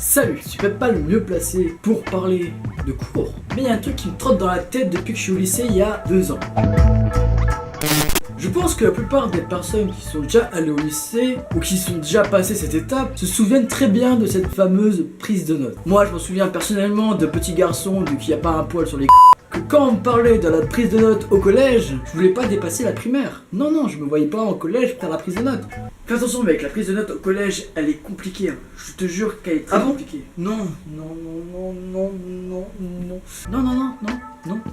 Salut, je suis peut-être pas le mieux placé pour parler de cours, mais il y a un truc qui me trotte dans la tête depuis que je suis au lycée il y a 2 ans. Je pense que la plupart des personnes qui sont déjà allées au lycée ou qui sont déjà passées cette étape se souviennent très bien de cette fameuse prise de notes. Moi je me souviens personnellement de petit garçon de qui a pas un poil sur les que quand on me parlait de la prise de notes au collège, je voulais pas dépasser la primaire. Non, je me voyais pas en collège faire la prise de notes. Fais attention mec, la prise de notes au collège, elle est compliquée. Hein. Je te jure qu'elle est très compliquée. Non.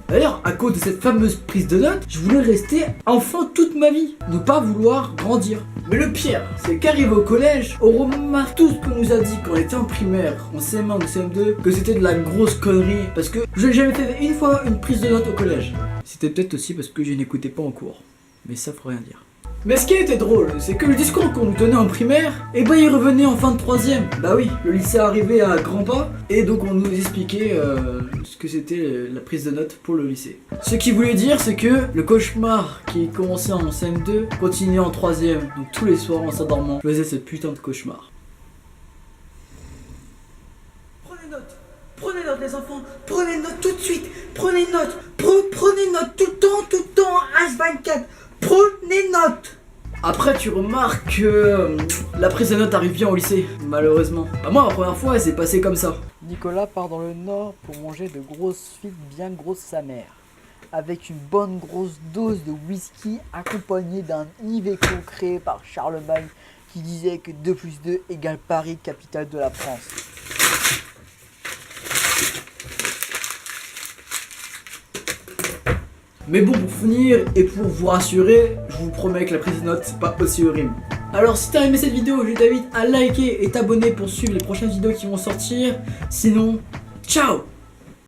D'ailleurs, à cause de cette fameuse prise de notes, je voulais rester enfant toute ma vie, ne pas vouloir grandir. Mais le pire, c'est qu'arrivé au collège, on remarque tout ce qu'on nous a dit quand on était en primaire, en CM1 ou CM2, que c'était de la grosse connerie, parce que je n'ai jamais fait une fois une prise de notes au collège. C'était peut-être aussi parce que je n'écoutais pas en cours, mais ça faut rien dire. Mais ce qui était drôle, c'est que le discours qu'on nous tenait en primaire, eh ben il revenait en fin de 3ème. Bah oui, le lycée arrivait à grands pas, et donc on nous expliquait ce que c'était la prise de notes pour le lycée. Ce qui voulait dire, c'est que le cauchemar qui commençait en CM2 continuait en 3ème. Donc tous les soirs en s'endormant, je faisais ce putain de cauchemar. Prenez note les enfants, prenez note tout de suite, prenez note, prenez note tout le temps, H24, prenez note. Après tu remarques que la prise de notes arrive bien au lycée, malheureusement. Bah moi la première fois elle s'est passée comme ça. Nicolas part dans le nord pour manger de grosses frites bien grosses sa mère, avec une bonne grosse dose de whisky accompagnée d'un Iveco créé par Charlemagne qui disait que 2 + 2 égale Paris, capitale de la France. Mais bon, pour finir et pour vous rassurer, je vous promets que la prise de notes c'est pas aussi horrible. Alors si t'as aimé cette vidéo, je t'invite à liker et t'abonner pour suivre les prochaines vidéos qui vont sortir. Sinon, ciao!